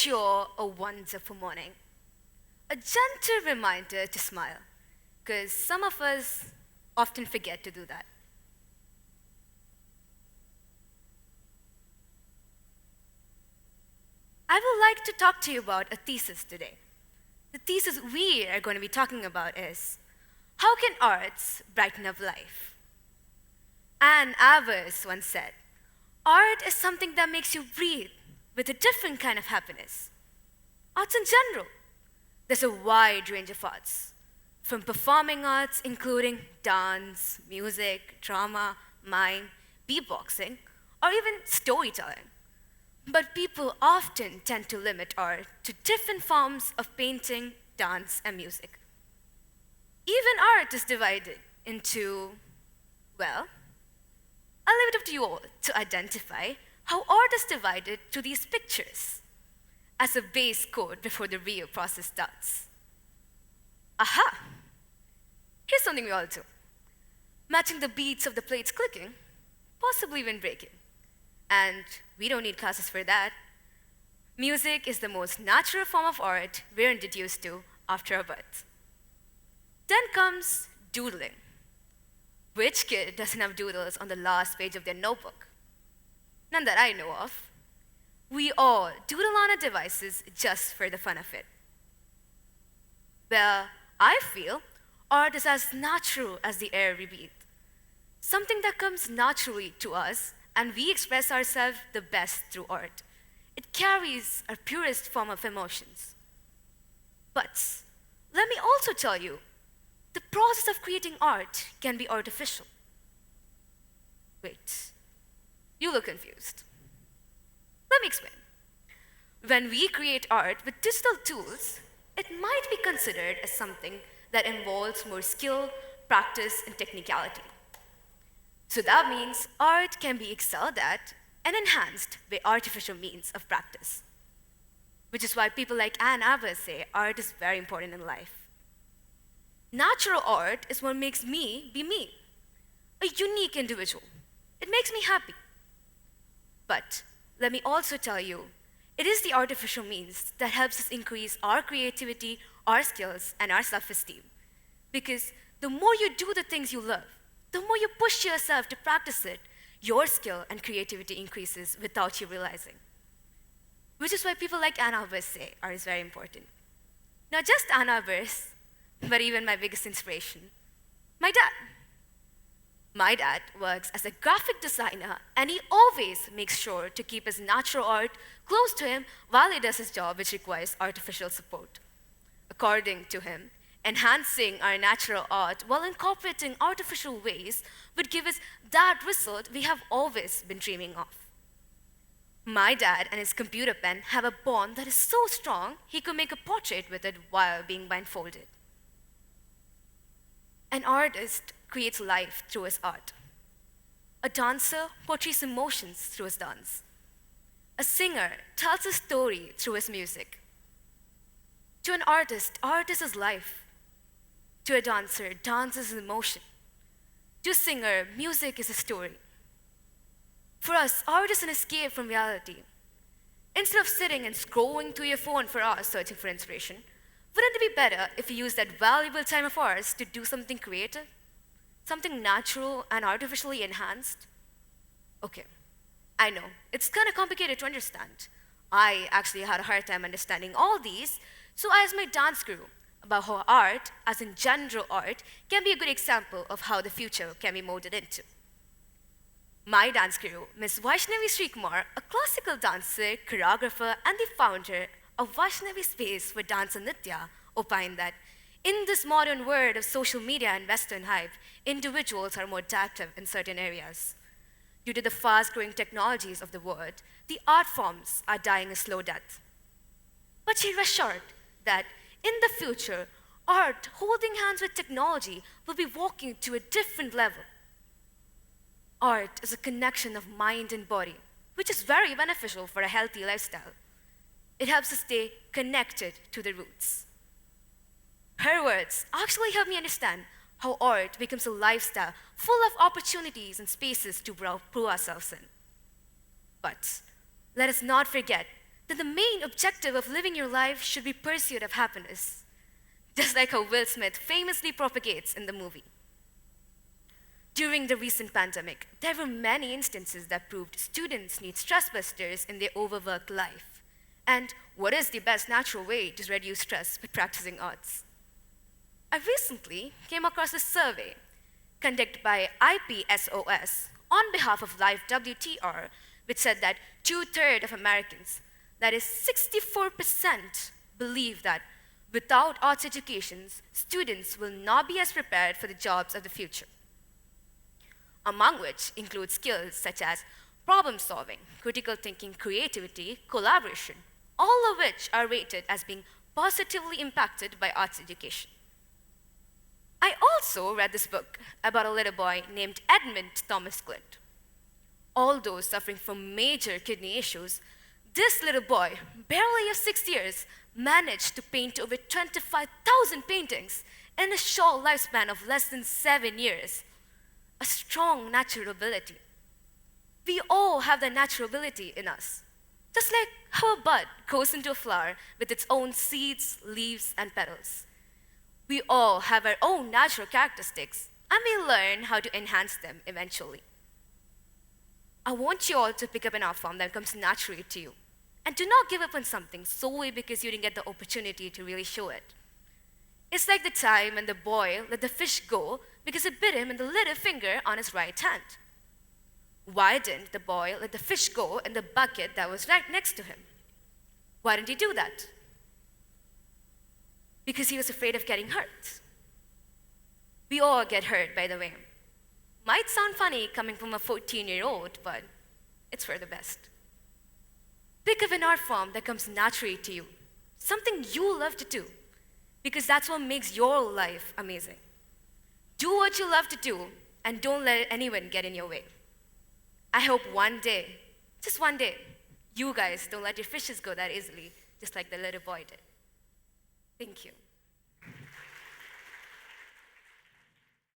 sure a wonderful morning. A gentle reminder to smile, because some of us often forget to do that. I would like to talk to you about a thesis today. The thesis we are going to be talking about is, how can arts brighten up life? Anne Avers once said, art is something that makes you breathe with a different kind of happiness. Arts in general. There's a wide range of arts, from performing arts, including dance, music, drama, mime, beatboxing, or even storytelling. But people often tend to limit art to different forms of painting, dance, and music. Even art is divided into, well, I'll leave it up to you all to identify how art is divided to these pictures as a base code before the real process starts. Aha! Here's something we all do. Matching the beats of the plates clicking, possibly even breaking. And we don't need classes for that. Music is the most natural form of art we're introduced to after our birth. Then comes doodling. Which kid doesn't have doodles on the last page of their notebook? None that I know of. We all doodle on our devices just for the fun of it. Well, I feel art is as natural as the air we breathe. Something that comes naturally to us, and we express ourselves the best through art. It carries our purest form of emotions. But let me also tell you, the process of creating art can be artificial. Wait, you look confused. Let me explain. When we create art with digital tools, it might be considered as something that involves more skill, practice, and technicality. So that means art can be excelled at and enhanced by artificial means of practice. Which is why people like Anne Avers say art is very important in life. Natural art is what makes me be me, a unique individual. It makes me happy. But let me also tell you, it is the artificial means that helps us increase our creativity, our skills, and our self-esteem. Because the more you do the things you love, the more you push yourself to practice it, your skill and creativity increases without you realizing. Which is why people like Anne Avers say art is very important. Not just Anne Avers, but even my biggest inspiration, my dad. My dad works as a graphic designer, and he always makes sure to keep his natural art close to him while he does his job, which requires artificial support. According to him, enhancing our natural art while incorporating artificial ways would give us that result we have always been dreaming of. My dad and his computer pen have a bond that is so strong he could make a portrait with it while being blindfolded. An artist creates life through his art. A dancer portrays emotions through his dance. A singer tells a story through his music. To an artist, art is his life. To a dancer, dance is his emotion. To a singer, music is a story. For us, art is an escape from reality. Instead of sitting and scrolling through your phone for hours searching for inspiration, wouldn't it be better if we use that valuable time of ours to do something creative? Something natural and artificially enhanced? Okay, I know, it's kind of complicated to understand. I actually had a hard time understanding all these, so I asked my dance guru about how art, as in general art, can be a good example of how the future can be molded into. My dance guru, Ms. Vaishnavi Srikumar, a classical dancer, choreographer, and the founder of Vaishnavi Space for Dance and Nitya, opined that in this modern world of social media and Western hype, individuals are more adaptive in certain areas. Due to the fast-growing technologies of the world, the art forms are dying a slow death. But she assured that in the future, art holding hands with technology will be walking to a different level. Art is a connection of mind and body, which is very beneficial for a healthy lifestyle. It helps us stay connected to the roots. Her words actually help me understand how art becomes a lifestyle full of opportunities and spaces to prove ourselves in. But let us not forget then the main objective of living your life should be pursuit of happiness, just like how Will Smith famously propagates in the movie. During the recent pandemic, there were many instances that proved students need stress busters in their overworked life. And what is the best natural way to reduce stress by practicing arts? I recently came across a survey conducted by IPSOS on behalf of Live WTR, which said that 2/3 of Americans, that is 64%, believe that without arts educations, students will not be as prepared for the jobs of the future, among which include skills such as problem solving, critical thinking, creativity, collaboration, all of which are rated as being positively impacted by arts education. I also read this book about a little boy named Edmund Thomas Clint. Although suffering from major kidney issues, this little boy, barely of 6 years, managed to paint over 25,000 paintings in a short lifespan of less than 7 years. A strong natural ability. We all have that natural ability in us. Just like how a bud goes into a flower with its own seeds, leaves, and petals. We all have our own natural characteristics, and we learn how to enhance them eventually. I want you all to pick up an art form that comes naturally to you. And do not give up on something solely because you didn't get the opportunity to really show it. It's like the time when the boy let the fish go because it bit him in the little finger on his right hand. Why didn't the boy let the fish go in the bucket that was right next to him? Why didn't he do that? Because he was afraid of getting hurt. We all get hurt, by the way. Might sound funny coming from a 14-year-old, but it's for the best. Pick up an art form that comes naturally to you, something you love to do, because that's what makes your life amazing. Do what you love to do, and don't let anyone get in your way. I hope one day, just one day, you guys don't let your fishes go that easily, just like the little boy did. Thank you.